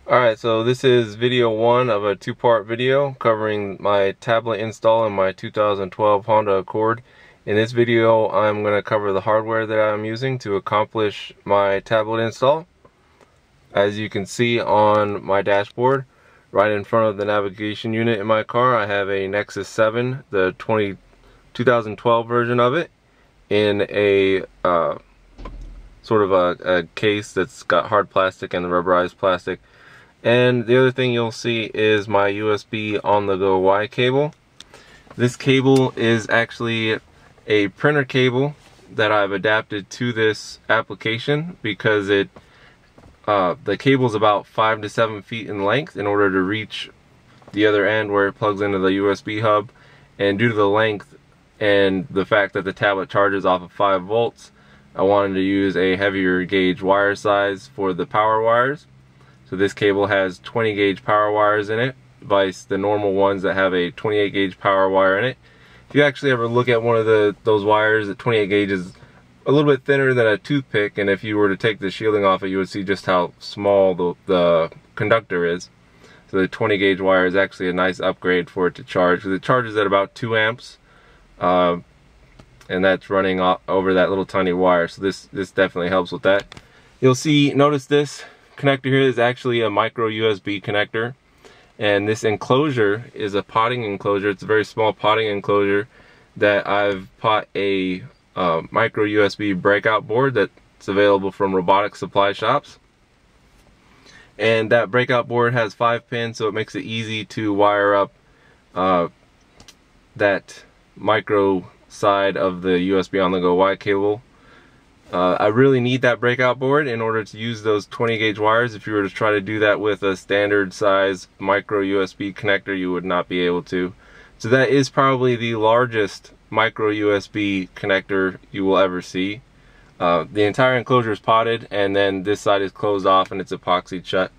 Alright, so this is video 1 of a 2-part video covering my tablet install in my 2012 Honda Accord. In this video, I'm going to cover the hardware that I'm using to accomplish my tablet install. As you can see on my dashboard, right in front of the navigation unit in my car, I have a Nexus 7, the 2012 version of it, in a sort of a case that's got hard plastic and the rubberized plastic. And the other thing you'll see is my USB on-the-go Y cable. This cable is actually a printer cable that I've adapted to this application because the cable is about 5 to 7 feet in length in order to reach the other end where it plugs into the USB hub. And due to the length and the fact that the tablet charges off of 5 volts, I wanted to use a heavier gauge wire size for the power wires. So this cable has 20 gauge power wires in it, vice the normal ones that have a 28 gauge power wire in it. If you actually ever look at one of those wires, the 28 gauge is a little bit thinner than a toothpick, and if you were to take the shielding off it, you would see just how small the conductor is. So the 20 gauge wire is actually a nice upgrade for it to charge, because it charges at about 2 amps, and that's running over that little tiny wire. So this definitely helps with that. You'll see, notice this connector here is actually a micro USB connector, and this enclosure is a potting enclosure. It's a very small potting enclosure that I've bought a micro USB breakout board that's available from robotic supply shops, and that breakout board has 5 pins, so it makes it easy to wire up that micro side of the USB on-the-go Y cable. I really need that breakout board in order to use those 20 gauge wires. If you were to try to do that with a standard size micro USB connector, you would not be able to. So that is probably the largest micro USB connector you will ever see. The entire enclosure is potted, and then this side is closed off and it's epoxied shut.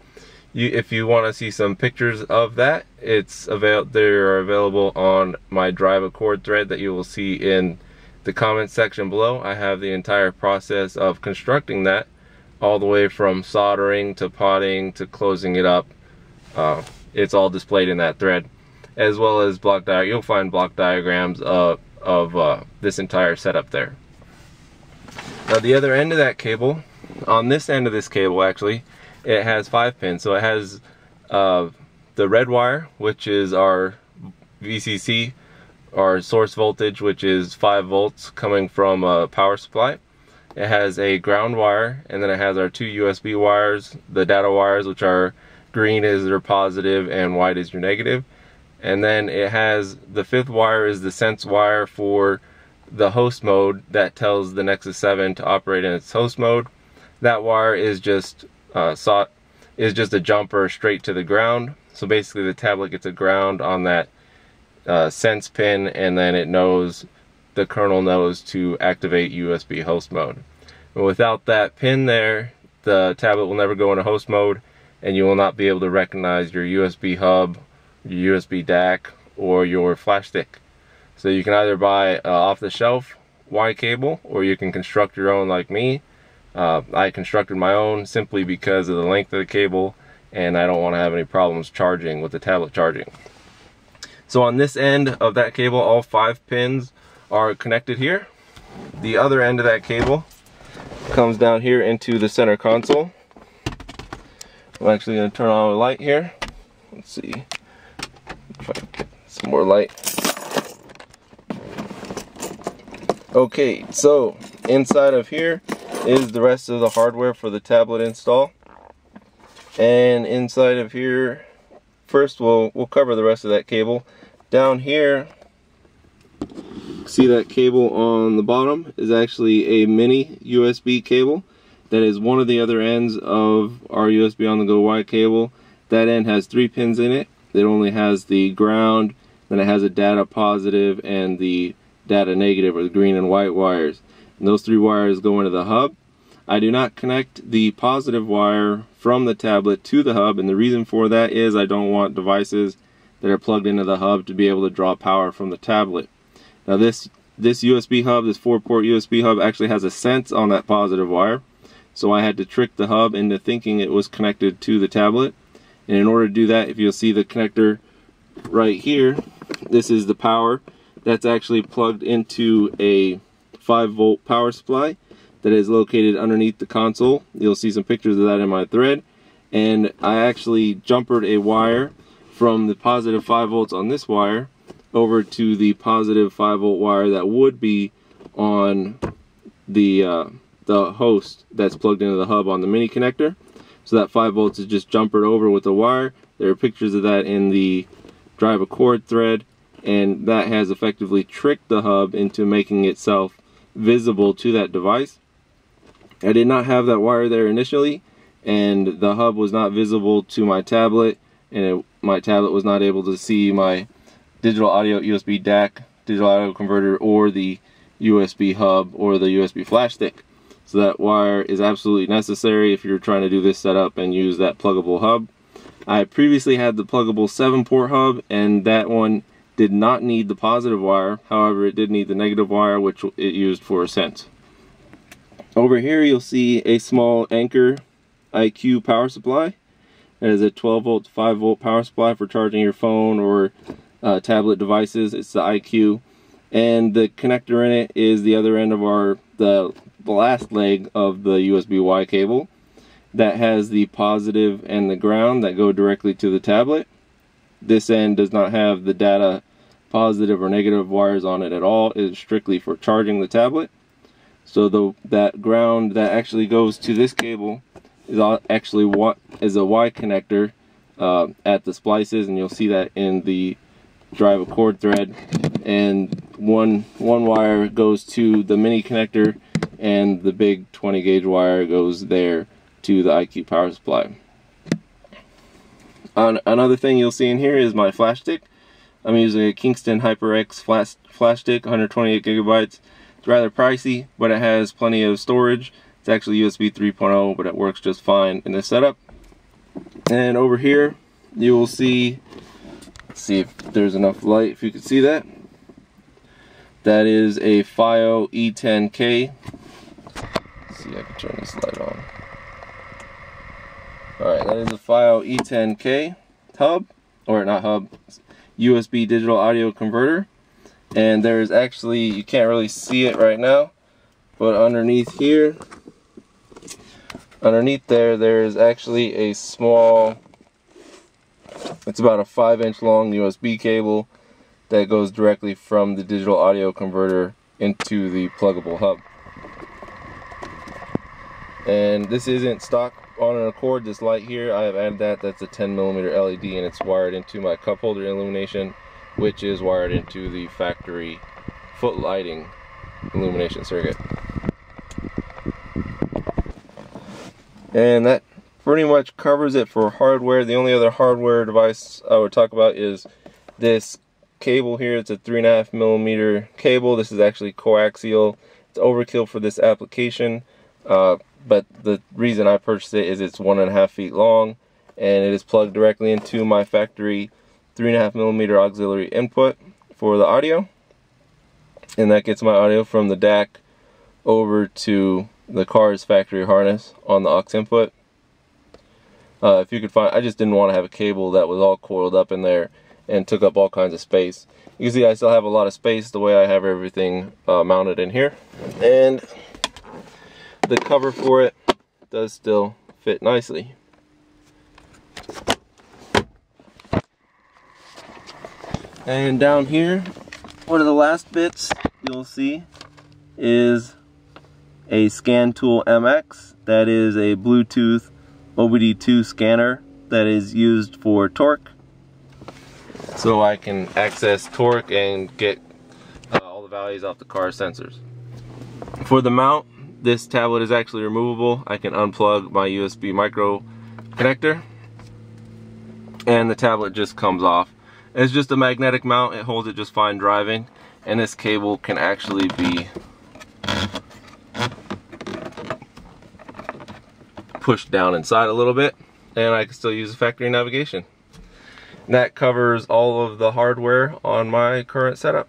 If you want to see some pictures of that, they're available on my Drive Accord thread that you will see in the comment section below. I have the entire process of constructing that, all the way from soldering to potting to closing it up. It's all displayed in that thread, as well as you'll find block diagrams of this entire setup there. Now the other end of that cable, on this end of this cable actually, it has 5 pins. So it has the red wire, which is our VCC, our source voltage, which is 5 volts coming from a power supply. It has a ground wire, and then it has our 2 USB wires, the data wires, which are green is your positive and white is your negative. And then it has the 5th wire is the sense wire for the host mode that tells the Nexus 7 to operate in its host mode. That wire is just a jumper straight to the ground. So basically the tablet gets a ground on that sense pin, and then the kernel knows to activate USB host mode. And without that pin there, the tablet will never go into host mode, and you will not be able to recognize your USB hub, your USB DAC, or your flash stick. So you can either buy off-the-shelf Y cable, or you can construct your own like me. I constructed my own simply because of the length of the cable, and I don't want to have any problems charging with the tablet charging. So on this end of that cable, all 5 pins are connected here. The other end of that cable comes down here into the center console. I'm actually going to turn on a light here. Let's see if I can get some more light. Okay, so inside of here is the rest of the hardware for the tablet install. And inside of here, first we'll cover the rest of that cable. Down here, see that cable on the bottom is actually a mini USB cable. That is one of the other ends of our USB on-the-go Y cable. That end has 3 pins in it. It only has the ground, then it has a data positive and the data negative, or the green and white wires. And those 3 wires go into the hub. I do not connect the positive wire from the tablet to the hub, and the reason for that is I don't want devices that are plugged into the hub to be able to draw power from the tablet. Now this USB hub, this 4-port USB hub, actually has a sense on that positive wire, so I had to trick the hub into thinking it was connected to the tablet, And in order to do that, if you'll see the connector right here, this is the power. That's actually plugged into a 5-volt power supply that is located underneath the console. You'll see some pictures of that in my thread. And I actually jumpered a wire from the positive 5 volts on this wire over to the positive 5 volt wire that would be on the host that's plugged into the hub on the mini connector. So that 5 volts is just jumpered over with the wire. There are pictures of that in the drive accord thread, and that has effectively tricked the hub into making itself visible to that device. I did not have that wire there initially, and the hub was not visible to my tablet, and my tablet was not able to see my digital audio USB DAC, digital audio converter, or the USB hub or the USB flash stick. So that wire is absolutely necessary if you're trying to do this setup and use that pluggable hub. I previously had the pluggable 7-port hub, and that one did not need the positive wire. However, it did need the negative wire, which it used for a sense. Over here you'll see a small Anchor IQ power supply. It is a 12 volt to 5 volt power supply for charging your phone or tablet devices. It's the IQ, and the connector in it is the other end of the last leg of the USB-Y cable that has the positive and the ground that go directly to the tablet. This end does not have the data positive or negative wires on it at all. It is strictly for charging the tablet. So that ground that actually goes to this cable is actually what is a Y connector at the splices, and you'll see that in the drive accord thread. And one wire goes to the mini connector, and the big 20 gauge wire goes there to the IQ power supply. Another thing you'll see in here is my flash stick. I'm using a Kingston HyperX flash stick, 128 gigabytes. It's rather pricey, but it has plenty of storage. It's actually USB 3.0, but it works just fine in this setup. And over here, you will see, let's see if there's enough light, if you can see that. That is a FiO E10K. Let's see, I can turn this light on. Alright, that is a FiO E10K hub, or not hub, USB digital audio converter. And there's actually, you can't really see it right now, but underneath here, underneath there's actually a small, it's about a 5-inch long USB cable that goes directly from the digital audio converter into the pluggable hub. And this isn't stock on an Accord, this light here, I have added that. That's a 10mm LED, and it's wired into my cup holder illumination, which is wired into the factory foot lighting illumination circuit. And that pretty much covers it for hardware. The only other hardware device I would talk about is this cable here. It's a 3.5mm cable. This is actually coaxial. It's overkill for this application, but the reason I purchased it is it's 1.5 feet long, and it is plugged directly into my factory 3.5mm auxiliary input for the audio, and that gets my audio from the DAC over to the car's factory harness on the aux input. If you could find, I just didn't want to have a cable that was all coiled up in there and took up all kinds of space. You can see I still have a lot of space the way I have everything mounted in here, and the cover for it does still fit nicely. And down here, one of the last bits you'll see is a Scan Tool MX. That is a Bluetooth OBD2 scanner that is used for torque. So I can access torque and get all the values off the car sensors. For the mount, this tablet is actually removable. I can unplug my USB micro connector, and the tablet just comes off. It's just a magnetic mount. It holds it just fine driving, and this cable can actually be pushed down inside a little bit, and I can still use factory navigation. And that covers all of the hardware on my current setup.